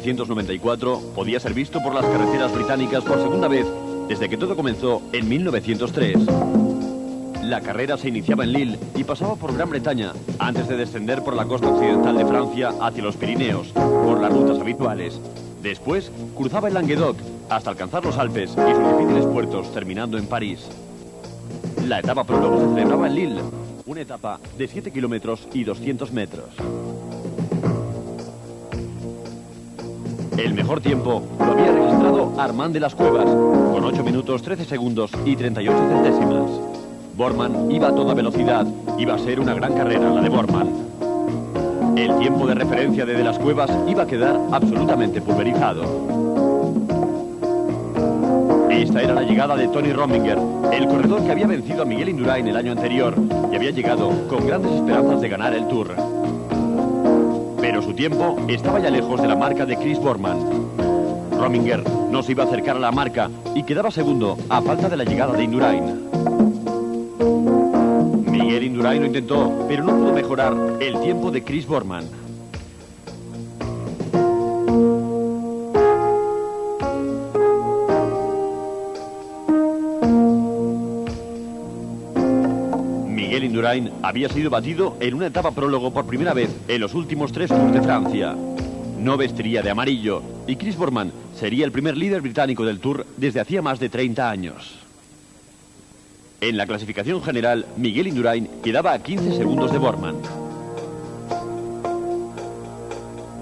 1994 podía ser visto por las carreteras británicas por segunda vez desde que todo comenzó en 1903. La carrera se iniciaba en Lille y pasaba por Gran Bretaña antes de descender por la costa occidental de Francia hacia los Pirineos, por las rutas habituales. Después cruzaba el Languedoc hasta alcanzar los Alpes y sus difíciles puertos, terminando en París. La etapa prólogo se celebraba en Lille, una etapa de 7 kilómetros y 200 metros. El mejor tiempo lo había registrado Armand de las Cuevas, con 8 minutos 13 segundos y 38 centésimas. Bormann iba a toda velocidad, iba a ser una gran carrera la de Bormann. El tiempo de referencia de las Cuevas iba a quedar absolutamente pulverizado. Esta era la llegada de Tony Rominger, el corredor que había vencido a Miguel Indurain el año anterior y había llegado con grandes esperanzas de ganar el Tour. Pero su tiempo estaba ya lejos de la marca de Chris Bormann. Rominger no se iba a acercar a la marca y quedaba segundo a falta de la llegada de Indurain. Miguel Indurain lo intentó, pero no pudo mejorar el tiempo de Chris Bormann. Miguel Indurain había sido batido en una etapa prólogo por primera vez en los últimos 3 Tours de Francia. No vestiría de amarillo y Chris Bormann sería el primer líder británico del Tour desde hacía más de 30 años. En la clasificación general, Miguel Indurain quedaba a 15 segundos de Bormann.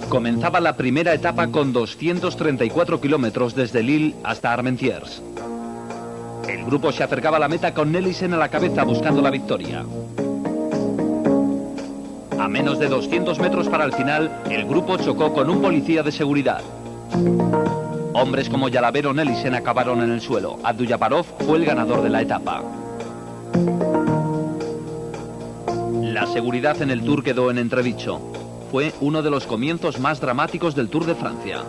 Comenzaba la primera etapa con 234 kilómetros desde Lille hasta Armentières. El grupo se acercaba a la meta con Nelissen a la cabeza buscando la victoria. A menos de 200 metros para el final, el grupo chocó con un policía de seguridad. Hombres como Jalabert o Nelissen acabaron en el suelo. Abduljaparov fue el ganador de la etapa. La seguridad en el Tour quedó en entredicho. Fue uno de los comienzos más dramáticos del Tour de Francia.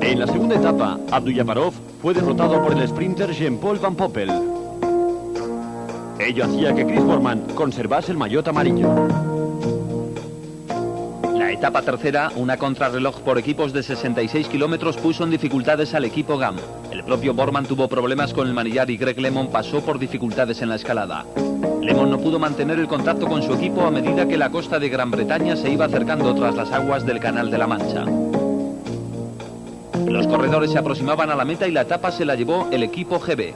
En la segunda etapa, Abduljaparov fue derrotado por el sprinter Jean-Paul Van Poppel. Ello hacía que Chris Bormann conservase el maillot amarillo. La etapa tercera, una contrarreloj por equipos de 66 kilómetros, puso en dificultades al equipo GAM. El propio Bormann tuvo problemas con el manillar y Greg LeMond pasó por dificultades en la escalada. LeMond no pudo mantener el contacto con su equipo a medida que la costa de Gran Bretaña se iba acercando tras las aguas del Canal de la Mancha. Los corredores se aproximaban a la meta y la etapa se la llevó el equipo GB.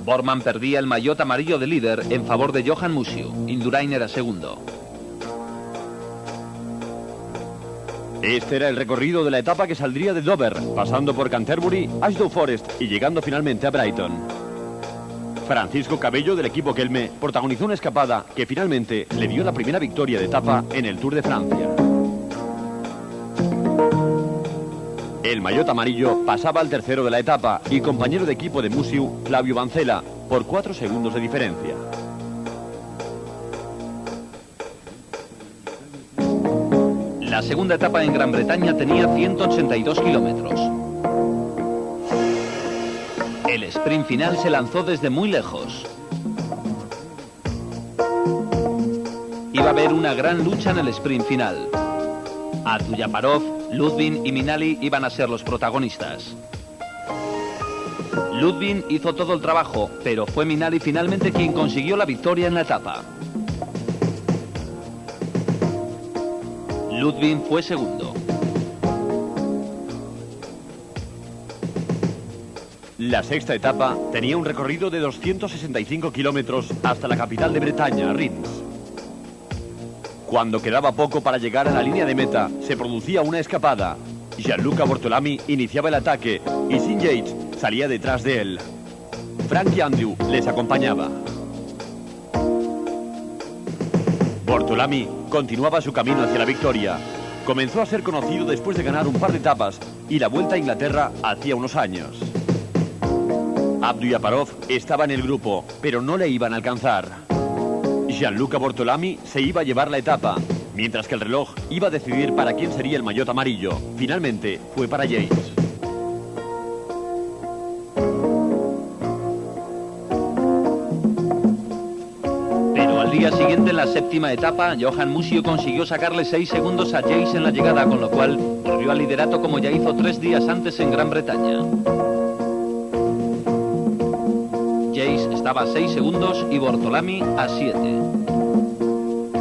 Bormann perdía el maillot amarillo de líder en favor de Johan Museeuw. Indurain era segundo. Este era el recorrido de la etapa que saldría de Dover, pasando por Canterbury, Ashdown Forest y llegando finalmente a Brighton. Francisco Cabello, del equipo Kelme, protagonizó una escapada que finalmente le dio la primera victoria de etapa en el Tour de Francia. El maillot amarillo pasaba al tercero de la etapa y compañero de equipo de Museeuw, Flavio Vancela, por 4 segundos de diferencia. La segunda etapa en Gran Bretaña tenía 182 kilómetros. El sprint final se lanzó desde muy lejos. Iba a haber una gran lucha en el sprint final. Abduljaparov, Ludwig y Minali iban a ser los protagonistas. Ludwig hizo todo el trabajo, pero fue Minali finalmente quien consiguió la victoria en la etapa. Ludwig fue segundo. La sexta etapa tenía un recorrido de 265 kilómetros hasta la capital de Bretaña, Reims. Cuando quedaba poco para llegar a la línea de meta, se producía una escapada. Gianluca Bortolami iniciaba el ataque y Sim Yates salía detrás de él. Frankie Andrew les acompañaba. Bortolami continuaba su camino hacia la victoria. Comenzó a ser conocido después de ganar un par de etapas y la Vuelta a Inglaterra hacía unos años. Abduljaparov estaba en el grupo, pero no le iban a alcanzar. Gianluca Bortolami se iba a llevar la etapa, mientras que el reloj iba a decidir para quién sería el maillot amarillo. Finalmente fue para Yates. día siguiente, en la séptima etapa, Johan Museeuw consiguió sacarle 6 segundos a Yates en la llegada, con lo cual volvió al liderato como ya hizo 3 días antes en Gran Bretaña. Yates estaba a 6 segundos y Bortolami a 7.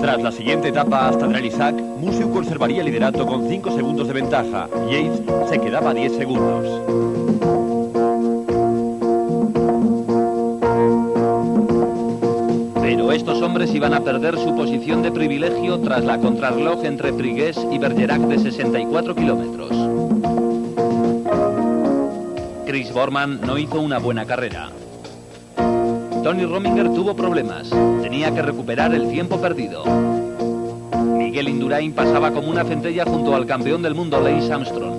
Tras la siguiente etapa hasta Drelisac, Museeuw conservaría el liderato con 5 segundos de ventaja. Yates se quedaba a 10 segundos. Pero estos hombres iban a perder su posición de privilegio tras la contrarreloj entre Priguez y Bergerac de 64 kilómetros. Chris Boorman no hizo una buena carrera. Tony Rominger tuvo problemas. Tenía que recuperar el tiempo perdido. Miguel Indurain pasaba como una centella junto al campeón del mundo Lance Armstrong.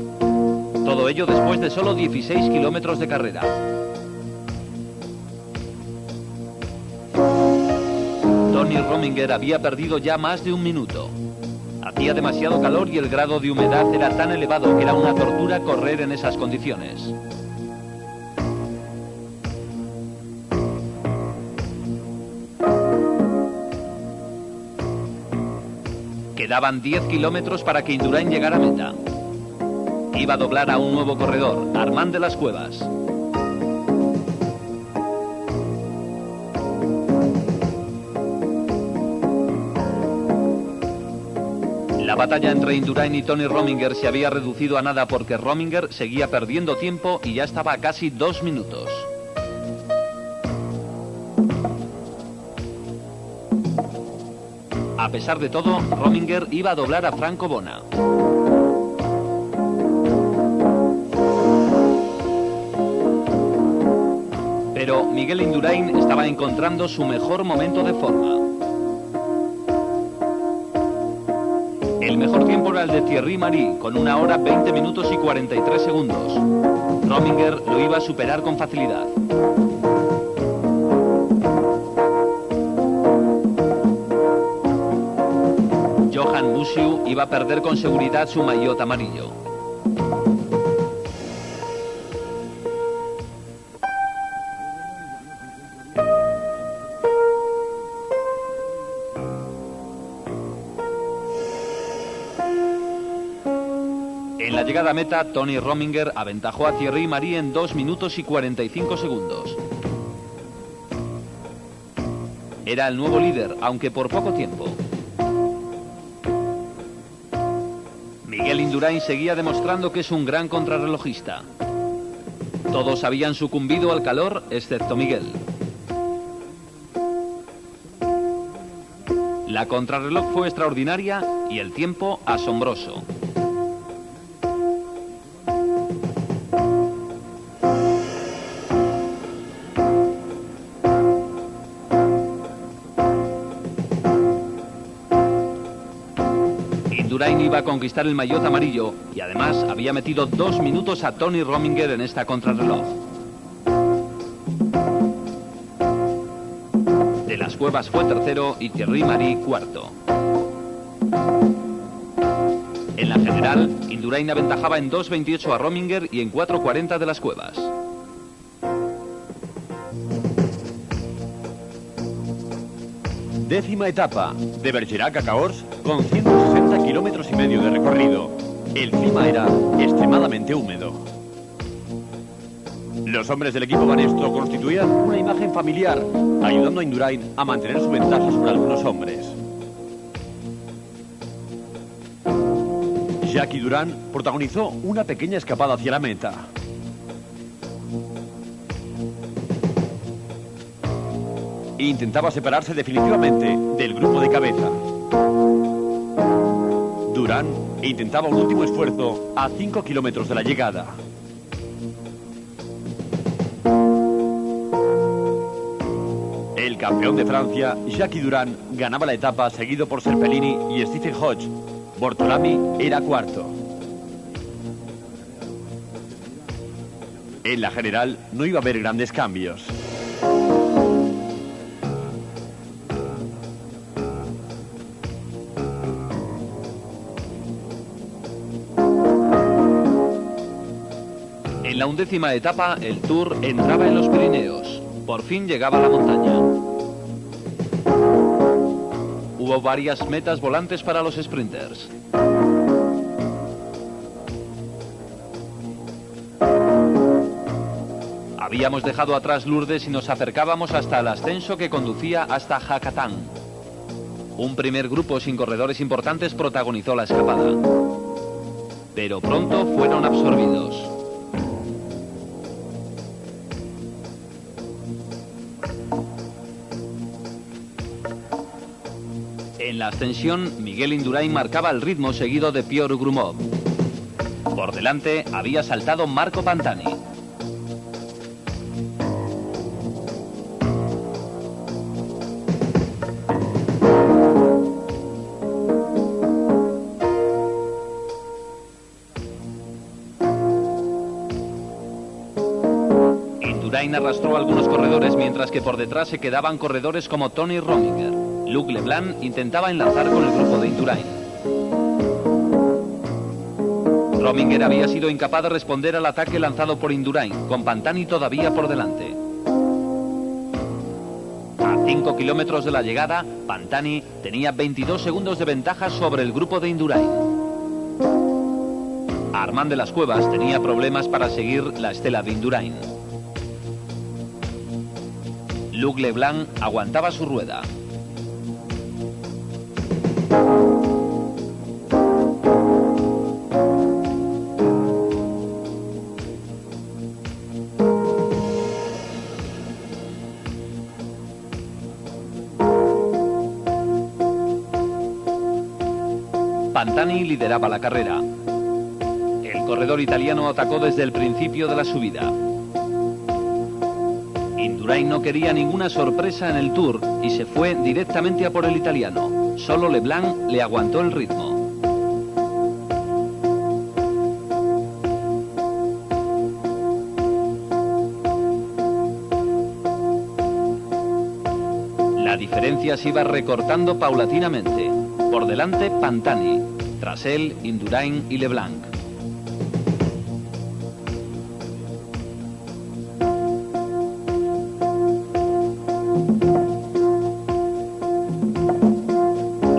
Todo ello después de solo 16 kilómetros de carrera. Tony Rominger había perdido ya más de un minuto. Hacía demasiado calor y el grado de humedad era tan elevado que era una tortura correr en esas condiciones. Quedaban 10 kilómetros para que Indurain llegara a meta. Iba a doblar a un nuevo corredor, Armand de las Cuevas. La batalla entre Indurain y Tony Rominger se había reducido a nada porque Rominger seguía perdiendo tiempo y ya estaba a casi 2 minutos. A pesar de todo, Rominger iba a doblar a Franco Bona. Pero Miguel Indurain estaba encontrando su mejor momento de forma. El mejor tiempo era el de Thierry Marix, con 1 hora 20 minutos y 43 segundos. Rominger lo iba a superar con facilidad. Johan Museeuw iba a perder con seguridad su maillot amarillo. En la llegada a meta, Tony Rominger aventajó a Thierry Marix en 2 minutos y 45 segundos. Era el nuevo líder, aunque por poco tiempo. Miguel Indurain seguía demostrando que es un gran contrarrelojista. Todos habían sucumbido al calor, excepto Miguel. La contrarreloj fue extraordinaria y el tiempo asombroso. Indurain iba a conquistar el maillot amarillo y además había metido 2 minutos a Tony Rominger en esta contrarreloj. De las Cuevas fue tercero y Thierry Marix cuarto. En la general, Indurain aventajaba en 2.28 a Rominger y en 4.40 de las Cuevas. Décima etapa, de Bergerac a Cahors, con 160 kilómetros y medio de recorrido. El clima era extremadamente húmedo. Los hombres del equipo Banesto constituían una imagen familiar, ayudando a Indurain a mantener su ventaja sobre algunos hombres. Jackie Durán protagonizó una pequeña escapada hacia la meta. Intentaba separarse definitivamente del grupo de cabeza. Durán intentaba un último esfuerzo a 5 kilómetros de la llegada. El campeón de Francia, Jackie Durán, ganaba la etapa seguido por Serpellini y Stephen Hodge. Bortolami era cuarto. En la general no iba a haber grandes cambios. En la 11ª etapa, el Tour entraba en los Pirineos. Por fin llegaba a la montaña. Hubo varias metas volantes para los sprinters. Habíamos dejado atrás Lourdes y nos acercábamos hasta el ascenso que conducía hasta Jacatán. Un primer grupo sin corredores importantes protagonizó la escapada, pero pronto fueron absorbidos. En la ascensión, Miguel Indurain marcaba el ritmo seguido de Piotr Grumov. Por delante había saltado Marco Pantani. Indurain arrastró a algunos corredores, mientras que por detrás se quedaban corredores como Tony Rominger. Luc Leblanc intentaba enlazar con el grupo de Indurain. Rominger había sido incapaz de responder al ataque lanzado por Indurain, con Pantani todavía por delante. A 5 kilómetros de la llegada, Pantani tenía 22 segundos de ventaja sobre el grupo de Indurain. Armand de las Cuevas tenía problemas para seguir la estela de Indurain. Luc Leblanc aguantaba su rueda. Pantani lideraba la carrera. El corredor italiano atacó desde el principio de la subida. Indurain no quería ninguna sorpresa en el Tour y se fue directamente a por el italiano. Solo Leblanc le aguantó el ritmo. La diferencia se iba recortando paulatinamente. Por delante, Pantani. Tras él, Indurain y Leblanc.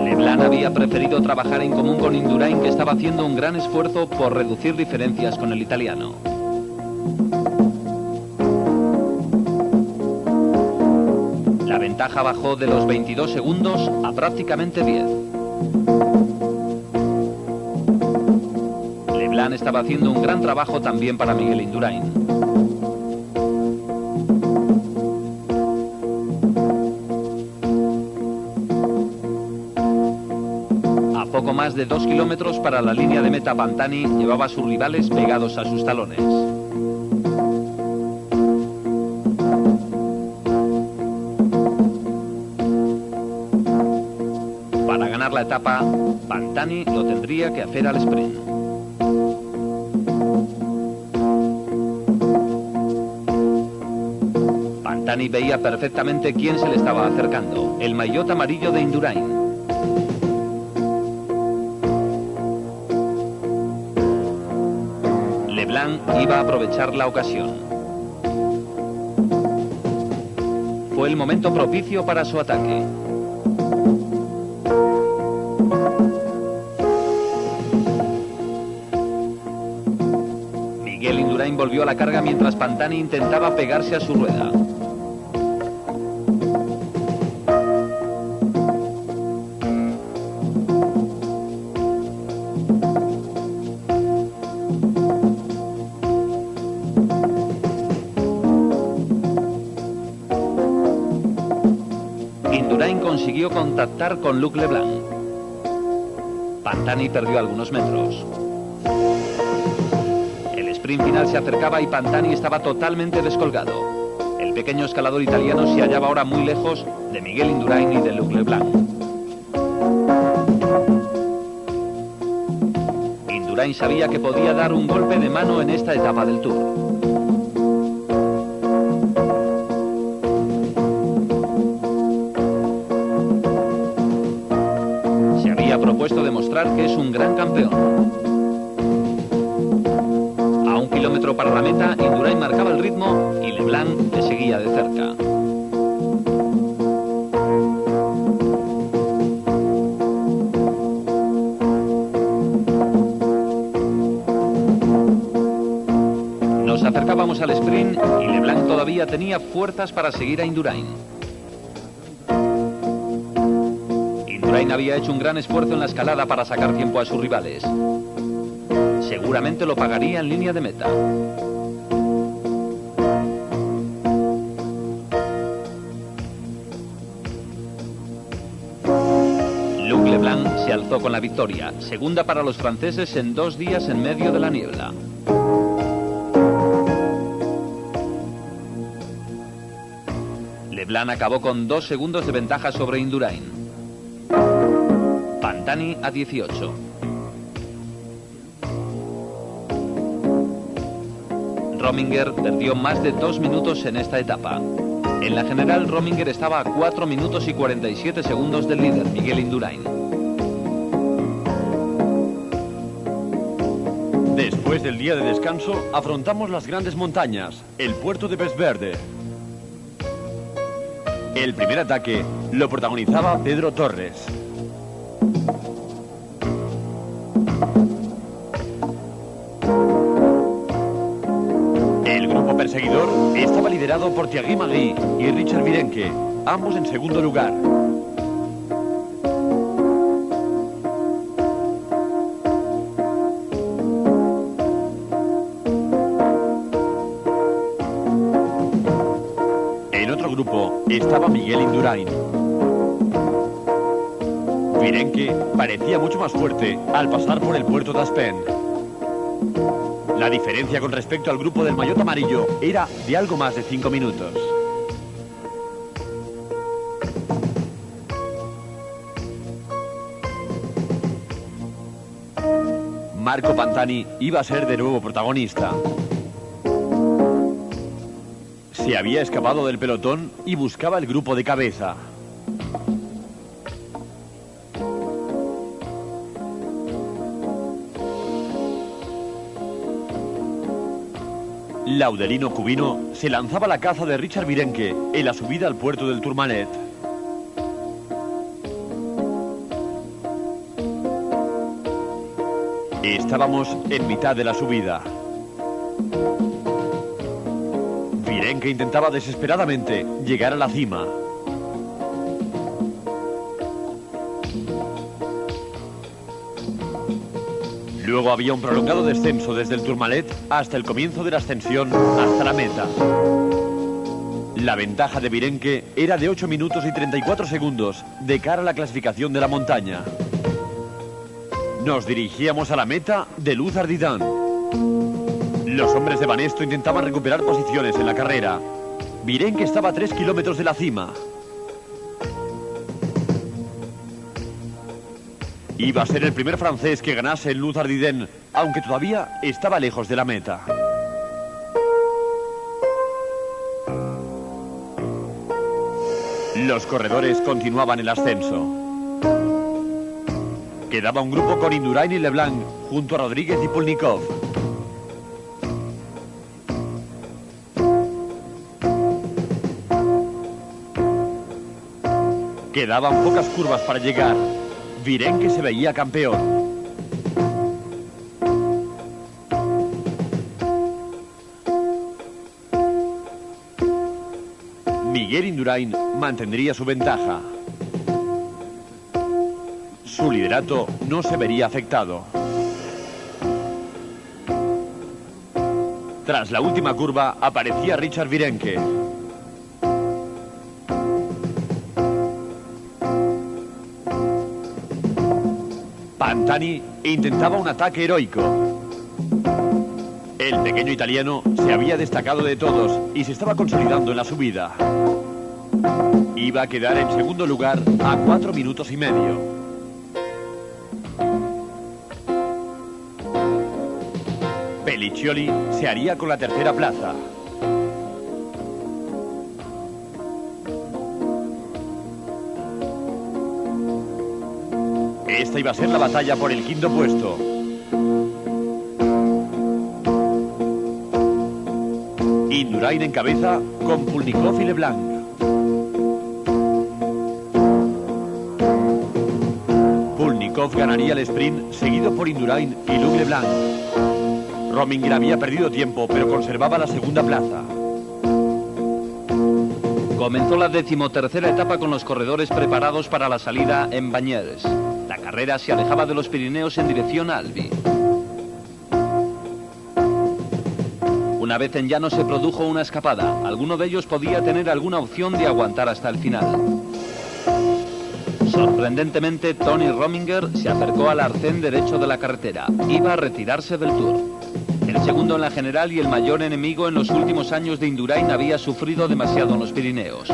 Leblanc había preferido trabajar en común con Indurain, que estaba haciendo un gran esfuerzo por reducir diferencias con el italiano. La ventaja bajó de los 22 segundos a prácticamente 10. Leblanc estaba haciendo un gran trabajo también para Miguel Indurain. A poco más de 2 kilómetros para la línea de meta, Pantani llevaba a sus rivales pegados a sus talones. Para ganar la etapa, Pantani lo tendría que hacer al sprint. Pantani veía perfectamente quién se le estaba acercando: el maillot amarillo de Indurain. Leblanc iba a aprovechar la ocasión. Fue el momento propicio para su ataque. Miguel Indurain volvió a la carga mientras Pantani intentaba pegarse a su rueda. Indurain consiguió contactar con Luc Leblanc. Pantani perdió algunos metros. El sprint final se acercaba y Pantani estaba totalmente descolgado. El pequeño escalador italiano se hallaba ahora muy lejos de Miguel Indurain y de Luc Leblanc. Indurain sabía que podía dar un golpe de mano en esta etapa del Tour. Se había propuesto demostrar que es un gran campeón. A 1 kilómetro para la meta, Indurain marcaba el ritmo y Leblanc le seguía de cerca. segundos al sprint y Leblanc todavía tenía fuerzas para seguir a Indurain. Indurain había hecho un gran esfuerzo en la escalada para sacar tiempo a sus rivales. Seguramente lo pagaría en línea de meta. Luc Leblanc se alzó con la victoria, segunda para los franceses en 2 días en medio de la niebla. Leblanc acabó con 2 segundos de ventaja sobre Indurain. Pantani a 18. Rominger perdió más de 2 minutos en esta etapa. En la general, Rominger estaba a 4 minutos y 47 segundos del líder, Miguel Indurain. Después del día de descanso, afrontamos las grandes montañas, el puerto de Vesverde. El primer ataque lo protagonizaba Pedro Torres. El grupo perseguidor estaba liderado por Thierry Magui y Richard Virenque, ambos en segundo lugar. En otro grupo estaba Miguel Indurain. Virenque parecía mucho más fuerte al pasar por el puerto de Aspen. La diferencia con respecto al grupo del maillot amarillo era de algo más de 5 minutos. Marco Pantani iba a ser de nuevo protagonista. Se había escapado del pelotón y buscaba el grupo de cabeza. Laudelino Cubino se lanzaba a la caza de Richard Virenque en la subida al puerto del Tourmalet. Estábamos en mitad de la subida. Virenque intentaba desesperadamente llegar a la cima. Luego había un prolongado descenso desde el Tourmalet hasta el comienzo de la ascensión hasta la meta. La ventaja de Virenque era de 8 minutos y 34 segundos de cara a la clasificación de la montaña. Nos dirigíamos a la meta de Luz Ardidán. Los hombres de Banesto intentaban recuperar posiciones en la carrera. Virenque estaba a 3 kilómetros de la cima. Iba a ser el primer francés que ganase en Luz Ardiden, aunque todavía estaba lejos de la meta. Los corredores continuaban el ascenso. Quedaba un grupo con Indurain y Leblanc, junto a Rodríguez y Pulnikov. Quedaban pocas curvas para llegar. Virenque se veía campeón. Miguel Indurain mantendría su ventaja. Su liderato no se vería afectado. Tras la última curva aparecía Richard Virenque. Pantani intentaba un ataque heroico. El pequeño italiano se había destacado de todos y se estaba consolidando en la subida. Iba a quedar en segundo lugar a 4 minutos y medio. Pelliccioli se haría con la tercera plaza. Esta iba a ser la batalla por el quinto puesto. Indurain en cabeza con Pulnikov y Leblanc. Pulnikov ganaría el sprint, seguido por Indurain y Luc Leblanc. Rominger había perdido tiempo, pero conservaba la segunda plaza. Comenzó la 13ª etapa con los corredores preparados para la salida en Bagnères. La carrera se alejaba de los Pirineos en dirección a Albi. Una vez en llano se produjo una escapada. Alguno de ellos podía tener alguna opción de aguantar hasta el final. Sorprendentemente, Tony Rominger se acercó al arcén derecho de la carretera. Iba a retirarse del Tour. El segundo en la general y el mayor enemigo en los últimos años de Indurain había sufrido demasiado en los Pirineos.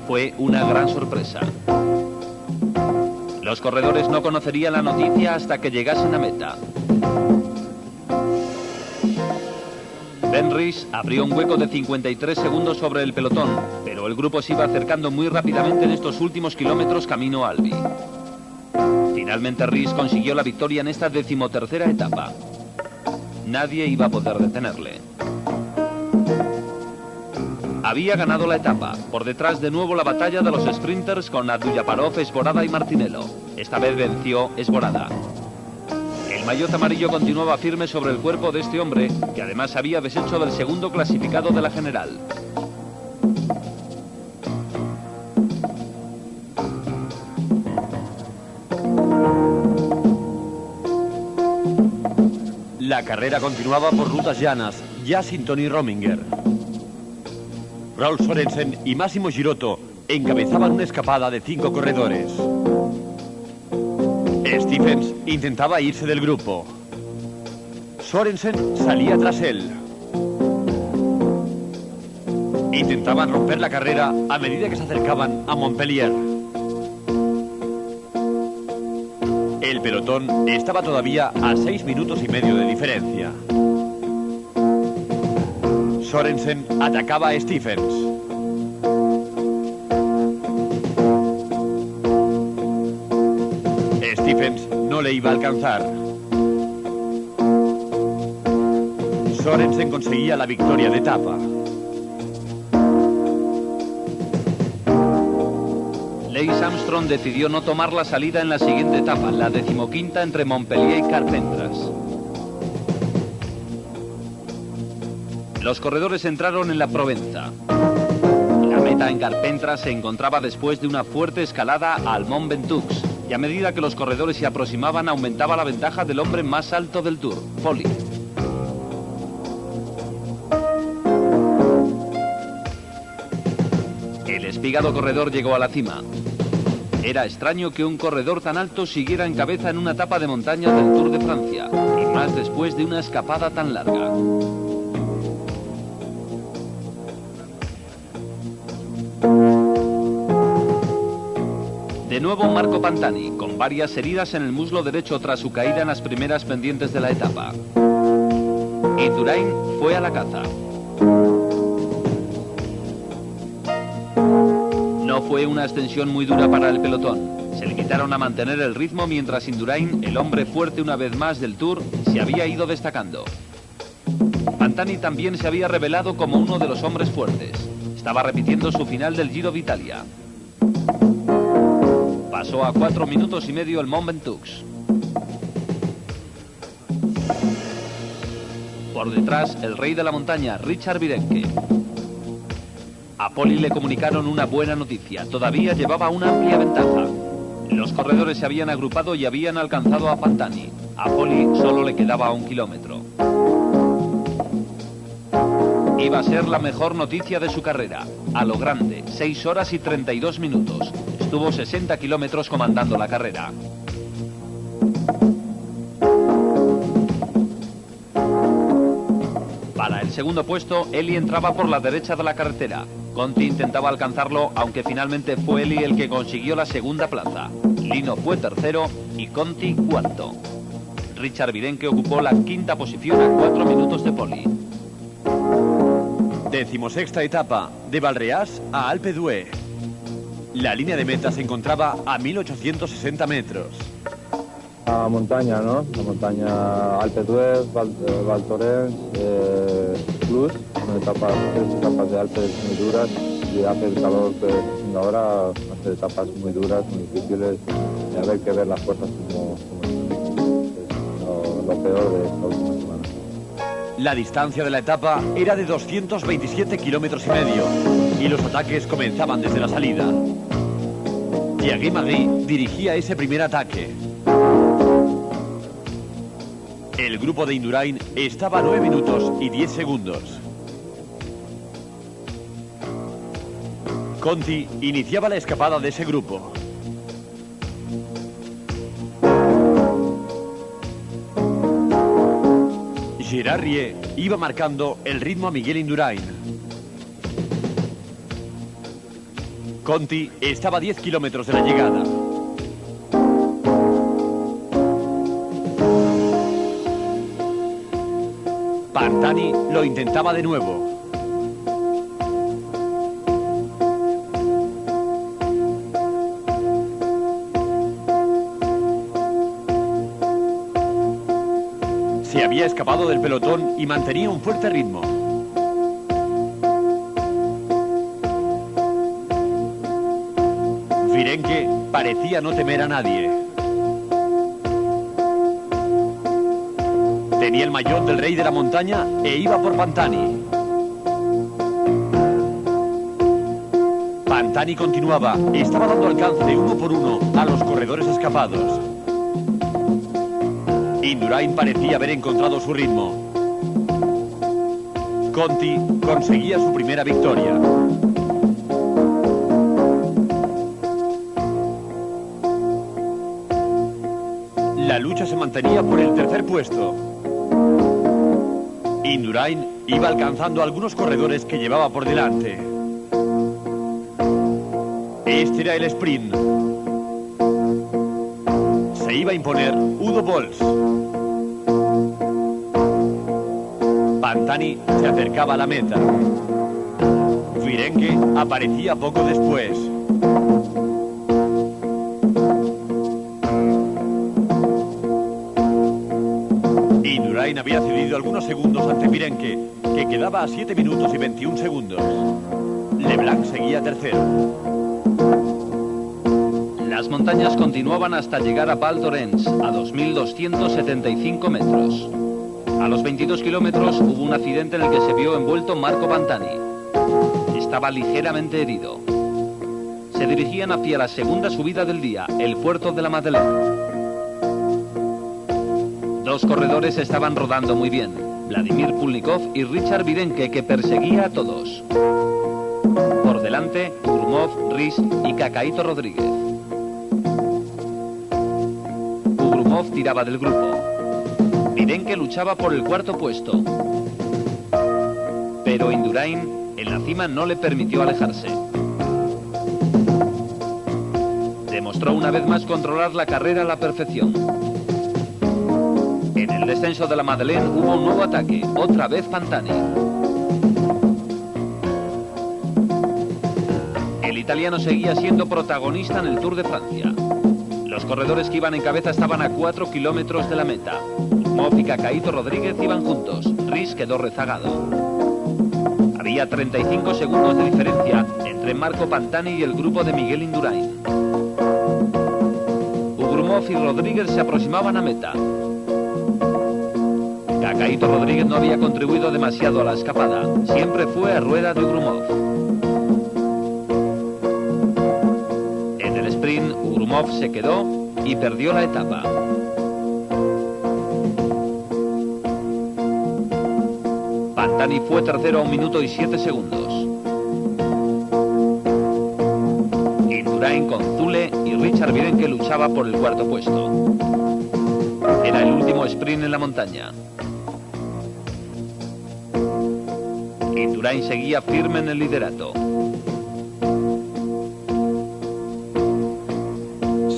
Fue una gran sorpresa. Los corredores no conocerían la noticia hasta que llegasen a meta. Ben Rhys abrió un hueco de 53 segundos sobre el pelotón, pero el grupo se iba acercando muy rápidamente en estos últimos kilómetros camino a Albi. Finalmente Rhys consiguió la victoria en esta 13ª etapa. Nadie iba a poder detenerle. Había ganado la etapa. Por detrás de nuevo la batalla de los sprinters con Abdullaparov, Esborada y Martinello. Esta vez venció Esborada. El maillot amarillo continuaba firme sobre el cuerpo de este hombre, que además había deshecho del segundo clasificado de la general. La carrera continuaba por rutas llanas, ya sin Tony Rominger. Raul Sorensen y Massimo Girotto encabezaban una escapada de 5 corredores. Stephens intentaba irse del grupo. Sorensen salía tras él. Intentaban romper la carrera a medida que se acercaban a Montpellier. El pelotón estaba todavía a 6 minutos y medio de diferencia. Sorensen atacaba a Stephens. Stephens no le iba a alcanzar. Sorensen conseguía la victoria de etapa. Lance Armstrong decidió no tomar la salida en la siguiente etapa, la 15ª entre Montpellier y Carpentras. Los corredores entraron en la Provenza. La meta en Carpentras se encontraba después de una fuerte escalada al Mont Ventoux, y a medida que los corredores se aproximaban aumentaba la ventaja del hombre más alto del Tour, Poli. El espigado corredor llegó a la cima. Era extraño que un corredor tan alto siguiera en cabeza en una etapa de montaña del Tour de Francia, y más después de una escapada tan larga. De nuevo Marco Pantani, con varias heridas en el muslo derecho tras su caída en las primeras pendientes de la etapa. Indurain fue a la caza. No fue una extensión muy dura para el pelotón. Se limitaron a mantener el ritmo mientras Indurain, el hombre fuerte una vez más del Tour, se había ido destacando. Pantani también se había revelado como uno de los hombres fuertes. Estaba repitiendo su final del Giro de Italia. Pasó a 4 minutos y medio el Mont Ventoux. Por detrás, el rey de la montaña, Richard Virenque. A Poli le comunicaron una buena noticia. Todavía llevaba una amplia ventaja. Los corredores se habían agrupado y habían alcanzado a Pantani. A Poli solo le quedaba 1 kilómetro. Iba a ser la mejor noticia de su carrera. A lo grande, 6 horas y 32 minutos. Estuvo 60 kilómetros comandando la carrera. Para el segundo puesto, Eli entraba por la derecha de la carretera. Conti intentaba alcanzarlo, aunque finalmente fue Eli el que consiguió la segunda plaza. Lino fue tercero y Conti cuarto. Richard Virenque ocupó la 5ª posición a 4 minutos de Poli. 16ª etapa, de Valréas a Alpe d'Huez. La línea de meta se encontraba a 1860 metros. La montaña, ¿no? La montaña Alpe d'Huez, Val Thorens, Plus, tres etapas de Alpes muy duras, y hace el calor que está haciendo ahora, hace etapas muy duras, muy difíciles, y a ver que ver las fuerzas como es lo peor de esta última semana. La distancia de la etapa era de 227,5 kilómetros y los ataques comenzaban desde la salida. Thierry Magui dirigía ese primer ataque. El grupo de Indurain estaba a 9 minutos y 10 segundos. Conti iniciaba la escapada de ese grupo. Gerard Rie iba marcando el ritmo a Miguel Indurain. Conti estaba a 10 kilómetros de la llegada. Pantani lo intentaba de nuevo. Se había escapado del pelotón y mantenía un fuerte ritmo. Virenque parecía no temer a nadie. Tenía el maillot del rey de la montaña e iba por Pantani. Pantani continuaba, estaba dando alcance uno por uno a los corredores escapados. Indurain parecía haber encontrado su ritmo. Conti conseguía su primera victoria. La lucha se mantenía por el tercer puesto. Indurain iba alcanzando a algunos corredores que llevaba por delante. Este era el sprint. Se iba a imponer Udo Bols. Pantani se acercaba a la meta. Virenque aparecía poco después. Indurain había cedido algunos segundos ante Virenque, que quedaba a 7 minutos y 21 segundos. Leblanc seguía tercero. Las montañas continuaban hasta llegar a Val d'Orens, a 2.275 metros. A los 22 kilómetros hubo un accidente en el que se vio envuelto Marco Pantani. Estaba ligeramente herido. Se dirigían hacia la segunda subida del día, el puerto de la Madeleine. Dos corredores estaban rodando muy bien, Vladimir Pulnikov y Richard Virenque, que perseguía a todos. Por delante, Ugrumov, Riz y Cacaíto Rodríguez. Ugrumov tiraba del grupo. Virenque luchaba por el cuarto puesto. Pero Indurain, en la cima, no le permitió alejarse. Demostró una vez más controlar la carrera a la perfección. En el descenso de la Madeleine hubo un nuevo ataque, otra vez Pantani. El italiano seguía siendo protagonista en el Tour de Francia. Los corredores que iban en cabeza estaban a 4 kilómetros de la meta. Ugrumov y Cacaíto Rodríguez iban juntos. Riz quedó rezagado. Había 35 segundos de diferencia entre Marco Pantani y el grupo de Miguel Indurain. Ugrumov y Rodríguez se aproximaban a meta. Cacaíto Rodríguez no había contribuido demasiado a la escapada. Siempre fue a rueda de Ugrumov. En el sprint, Ugrumov se quedó y perdió la etapa. Pantani fue tercero a 1 minuto y 7 segundos. Indurain con Zule y Richard Virenque luchaba por el cuarto puesto. Era el último sprint en la montaña. Indurain seguía firme en el liderato.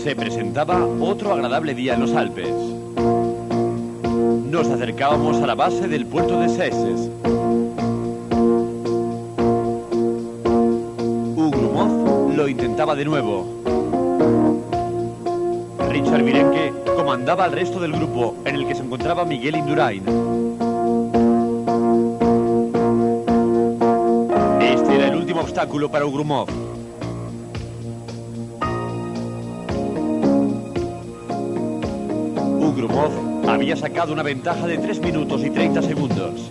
Se presentaba otro agradable día en los Alpes. Nos acercábamos a la base del puerto de Seyssel. Ugrumov lo intentaba de nuevo. Richard Virenque comandaba al resto del grupo, en el que se encontraba Miguel Indurain. Este era el último obstáculo para Ugrumov. Ugrumov había sacado una ventaja de 3 minutos y 30 segundos.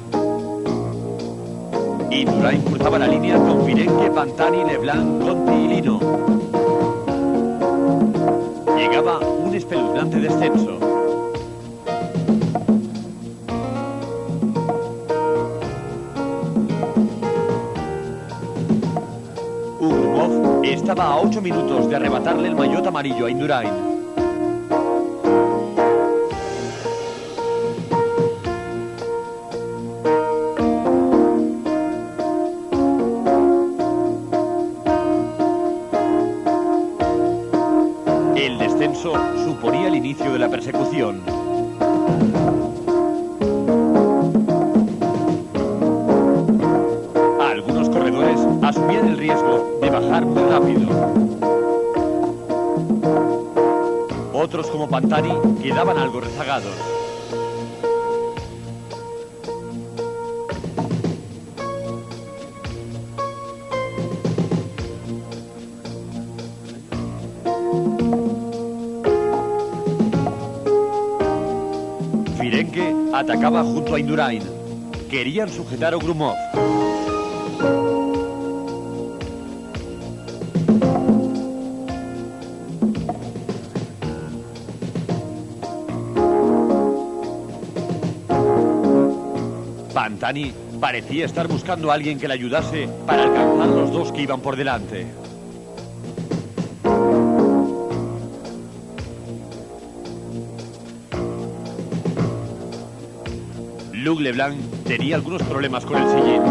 Indurain cruzaba la línea con Virenque, Pantani, Leblanc, Conti y Lino. Llegaba un espeluznante descenso. Ugrumov estaba a 8 minutos de arrebatarle el maillot amarillo a Indurain. El descenso suponía el inicio de la persecución. Algunos corredores asumían el riesgo de bajar muy rápido. Otros, como Pantani, quedaban algo rezagados. Virenque atacaba junto a Indurain. Querían sujetar a Ugrumov. Pantani parecía estar buscando a alguien que le ayudase para alcanzar a los dos que iban por delante. Luc Leblanc tenía algunos problemas con el sillín.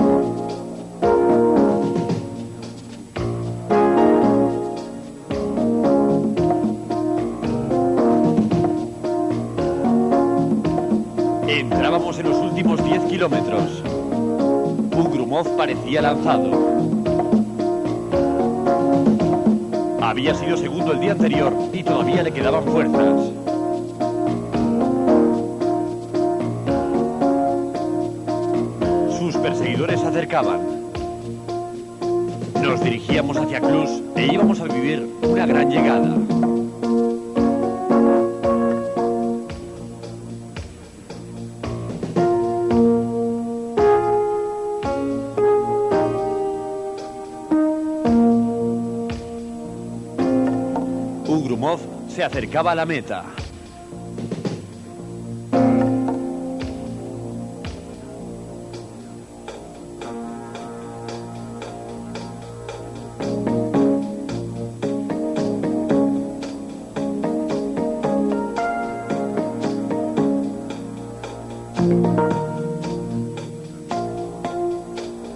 Entrábamos en los últimos 10 kilómetros. Ugrumov parecía lanzado. Había sido segundo el día anterior y todavía le quedaban fuerzas. Sus perseguidores se acercaban. Nos dirigíamos hacia Cluj e íbamos a vivir una gran llegada. Ugrumov se acercaba a la meta.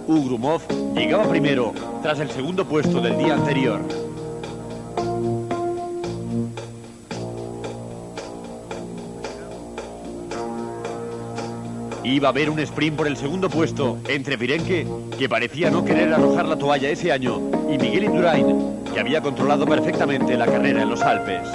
Ugrumov llegaba primero tras el segundo puesto del día anterior. Iba a haber un sprint por el segundo puesto entre Virenque, que parecía no querer arrojar la toalla ese año, y Miguel Indurain, que había controlado perfectamente la carrera en los Alpes.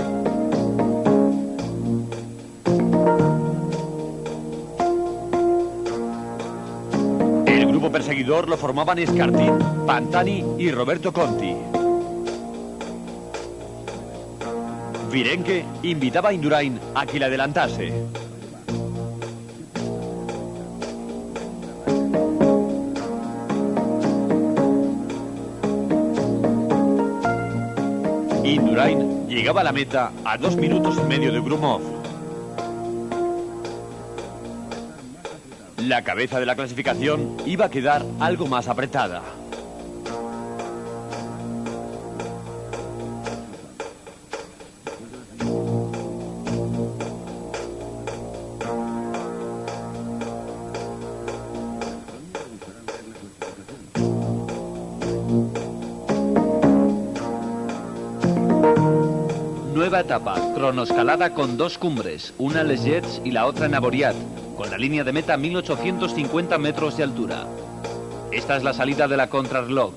El grupo perseguidor lo formaban Escartín, Pantani y Roberto Conti. Virenque invitaba a Indurain a que le adelantase. Indurain llegaba a la meta a 2 minutos y medio de Ugrumov. La cabeza de la clasificación iba a quedar algo más apretada. Nueva etapa, cronoescalada con 2 cumbres, una en Les Jets y la otra en Avoriaz, con la línea de meta a 1850 metros de altura. Esta es la salida de la contrarreloj.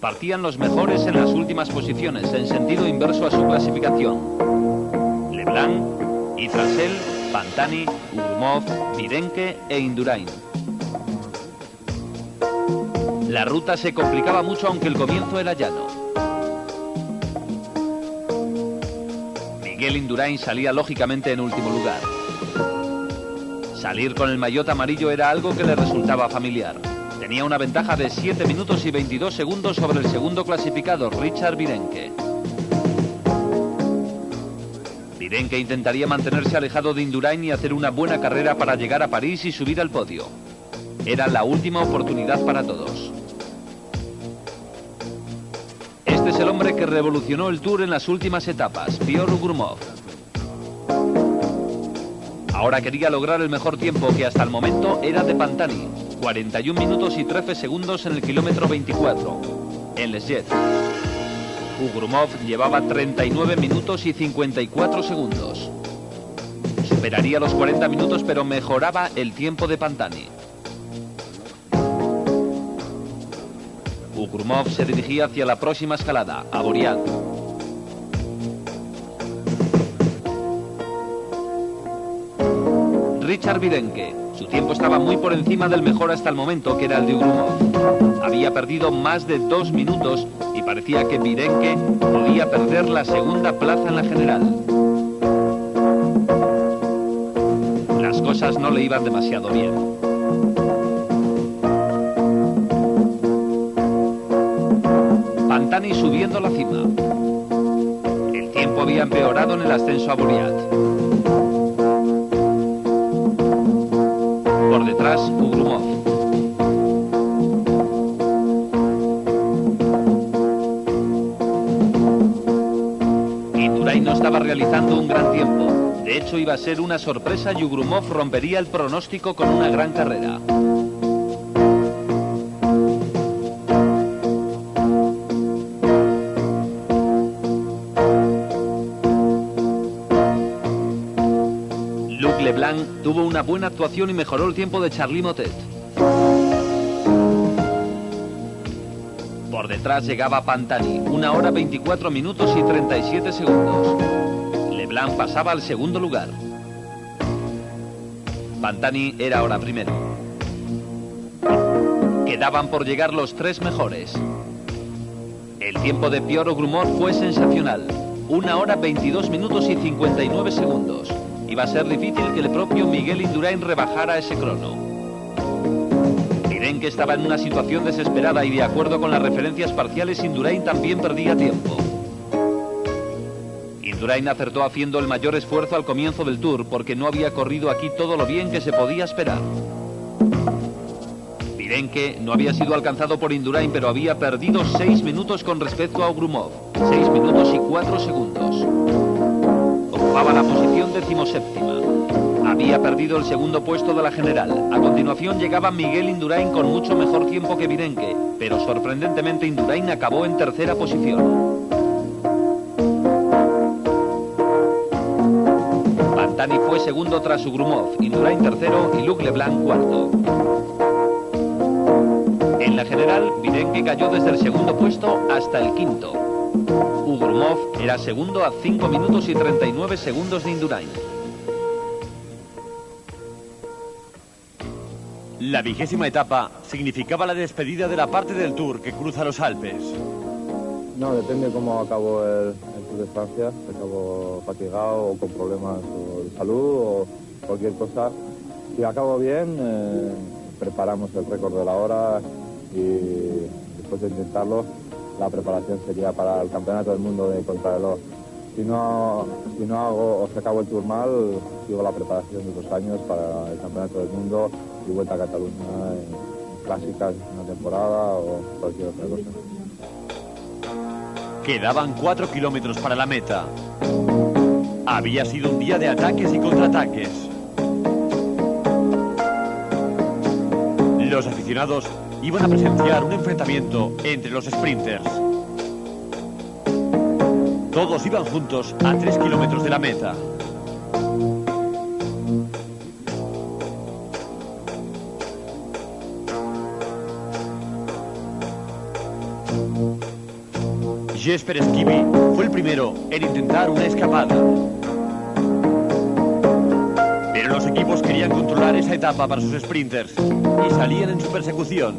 Partían los mejores en las últimas posiciones, en sentido inverso a su clasificación. Leblanc, Yggdrasil, Pantani, Ugrumov, Virenque e Indurain. La ruta se complicaba mucho, aunque el comienzo era llano. Miguel Indurain salía lógicamente en último lugar. Salir con el maillot amarillo era algo que le resultaba familiar. Tenía una ventaja de 7 minutos y 22 segundos sobre el segundo clasificado, Richard Virenque. Virenque intentaría mantenerse alejado de Indurain y hacer una buena carrera para llegar a París y subir al podio. Era la última oportunidad para todos. Este es el hombre que revolucionó el Tour en las últimas etapas, Piotr Grumov. Ahora quería lograr el mejor tiempo, que hasta el momento era de Pantani, 41 minutos y 13 segundos en el kilómetro 24, en Les Jets. Grumov llevaba 39 minutos y 54 segundos. Superaría los 40 minutos, pero mejoraba el tiempo de Pantani. Grumov se dirigía hacia la próxima escalada, a Buriat. Richard Virenque. Su tiempo estaba muy por encima del mejor hasta el momento, que era el de Grumov. Había perdido más de 2 minutos y parecía que Virenque podía perder la segunda plaza en la general. Las cosas no le iban demasiado bien. Pantani subiendo la cima. El tiempo había empeorado en el ascenso a Buriat. Por detrás, Grumov. Indurain no estaba realizando un gran tiempo. De hecho, iba a ser una sorpresa y Grumov rompería el pronóstico con una gran carrera. Leblanc tuvo una buena actuación y mejoró el tiempo de Charly Motet. Por detrás llegaba Pantani, 1 hora 24 minutos y 37 segundos. Leblanc pasaba al segundo lugar. Pantani era ahora primero. Quedaban por llegar los 3 mejores. El tiempo de Piotr Grumov fue sensacional, 1 hora 22 minutos y 59 segundos. Iba a ser difícil que el propio Miguel Indurain rebajara ese crono. Virenque estaba en una situación desesperada y, de acuerdo con las referencias parciales, Indurain también perdía tiempo. Indurain acertó haciendo el mayor esfuerzo al comienzo del Tour, porque no había corrido aquí todo lo bien que se podía esperar. Virenque no había sido alcanzado por Indurain, pero había perdido 6 minutos con respecto a Grumov, 6 minutos y 4 segundos. Ocupaba la posición 17ª. Había perdido el segundo puesto de la general. A continuación llegaba Miguel Indurain con mucho mejor tiempo que Virenque, pero sorprendentemente Indurain acabó en 3ª posición. Pantani fue segundo tras Grumov, Indurain tercero y Luc Leblanc cuarto. En la general, Virenque cayó desde el segundo puesto hasta el quinto. Grumov era segundo a 5 minutos y 39 segundos de Indurain. La 20ª etapa significaba la despedida de la parte del Tour que cruza los Alpes. No, depende cómo acabó el Tour de Francia. Si acabó fatigado o con problemas de salud o cualquier cosa. Si acabo bien, preparamos el récord de la hora y después de intentarlo, la preparación sería para el Campeonato del Mundo de contrarreloj. Si no hago o se acabó el Tour mal, sigo la preparación de 2 años para el Campeonato del Mundo y Vuelta a Cataluña en clásicas, una temporada o cualquier otra cosa. Quedaban 4 kilómetros para la meta. Había sido un día de ataques y contraataques. Los aficionados iban a presenciar un enfrentamiento entre los sprinters. Todos iban juntos a 3 kilómetros de la meta. Jesper Schijby fue el primero en intentar una escapada. Pero los equipos querían controlar esa etapa para sus sprinters y salían en su persecución.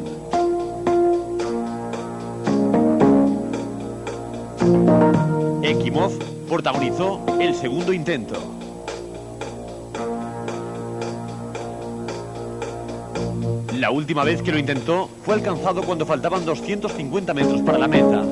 Ekimov protagonizó el segundo intento. La última vez que lo intentó fue alcanzado cuando faltaban 250 metros para la meta.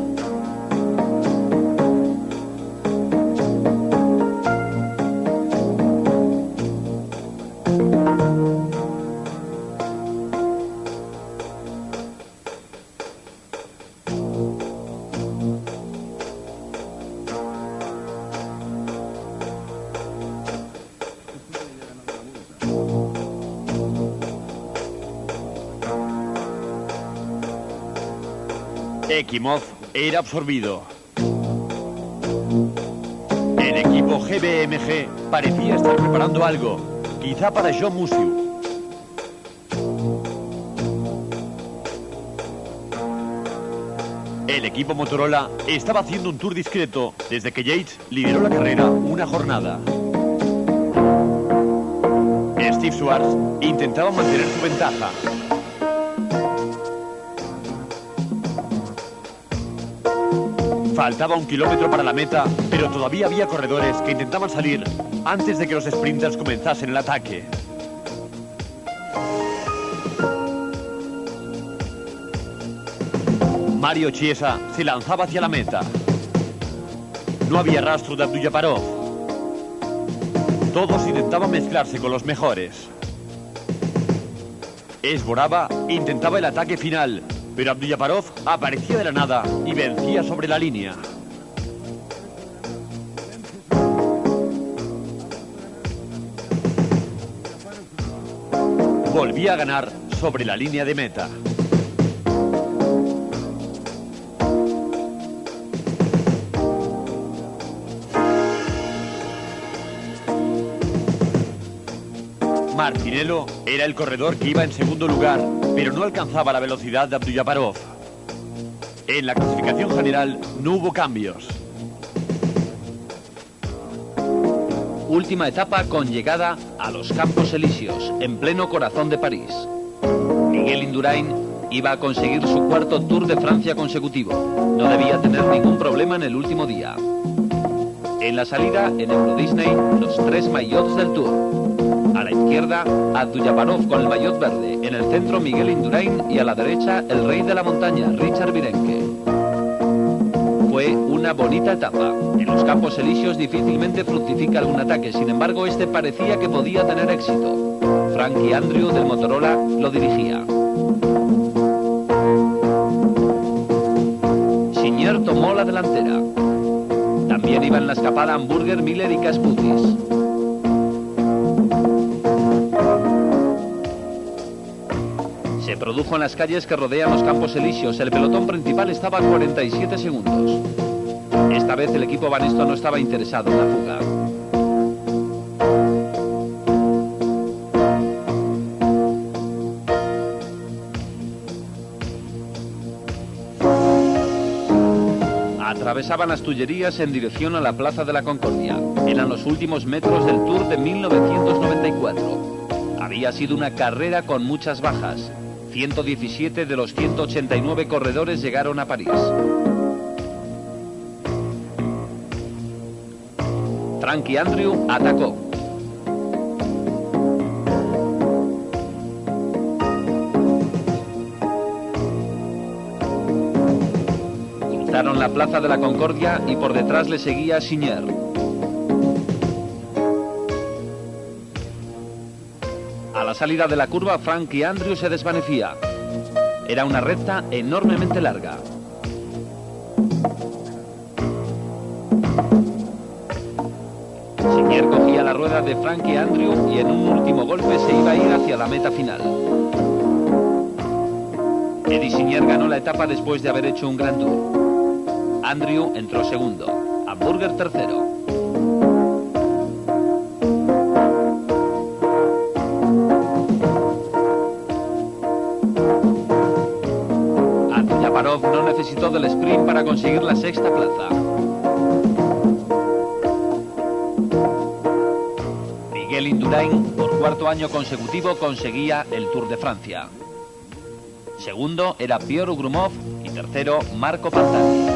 Ekimov era absorbido. El equipo GBMG parecía estar preparando algo, quizá para John Musiu. El equipo Motorola estaba haciendo un tour discreto desde que Yates lideró la carrera una jornada. Steve Schwartz intentaba mantener su ventaja. Faltaba 1 kilómetro para la meta, pero todavía había corredores que intentaban salir antes de que los sprinters comenzasen el ataque. Mario Chiesa se lanzaba hacia la meta. No había rastro de Abduljaparov. Todos intentaban mezclarse con los mejores. Esboraba intentaba el ataque final, pero Abduljaparov aparecía de la nada y vencía sobre la línea. Volvía a ganar sobre la línea de meta. Martinello era el corredor que iba en segundo lugar, pero no alcanzaba la velocidad de Abduljaparov. En la clasificación general no hubo cambios. Última etapa con llegada a los Campos Elíseos, en pleno corazón de París. Miguel Indurain iba a conseguir su cuarto Tour de Francia consecutivo. No debía tener ningún problema en el último día. En la salida, en Euro Disney, los 3 maillots del Tour. A la izquierda, Abduljaparov con el maillot verde. En el centro, Miguel Indurain. Y a la derecha, el rey de la montaña, Richard Virenque. Fue una bonita etapa. En los Campos Elíseos difícilmente fructifica algún ataque. Sin embargo, este parecía que podía tener éxito. Frankie Andrew del Motorola lo dirigía. Signier tomó la delantera. También iban en la escapada Hamburger, Miller y Kasputis. Se produjo en las calles que rodean los Campos Elíseos. El pelotón principal estaba a 47 segundos. Esta vez el equipo Banesto no estaba interesado en la fuga. Atravesaban las Tullerías en dirección a la Plaza de la Concordia. Eran los últimos metros del Tour de 1994. Había sido una carrera con muchas bajas. 117 de los 189 corredores llegaron a París. Frankie Andrew atacó. Cruzaron la Plaza de la Concordia y por detrás le seguía Signier. A la salida de la curva, Frankie Andrew se desvanecía. Era una recta enormemente larga. Signier cogía la rueda de Frankie Andrew y en un último golpe se iba a ir hacia la meta final. Eddie Signier ganó la etapa después de haber hecho un gran tour. Andrew entró segundo, Hamburger tercero. Abduljaparov no necesitó del sprint para conseguir la sexta plaza. Miguel Indurain, por cuarto año consecutivo, conseguía el Tour de Francia. Segundo era Pierre Grumov y tercero Marco Pantani.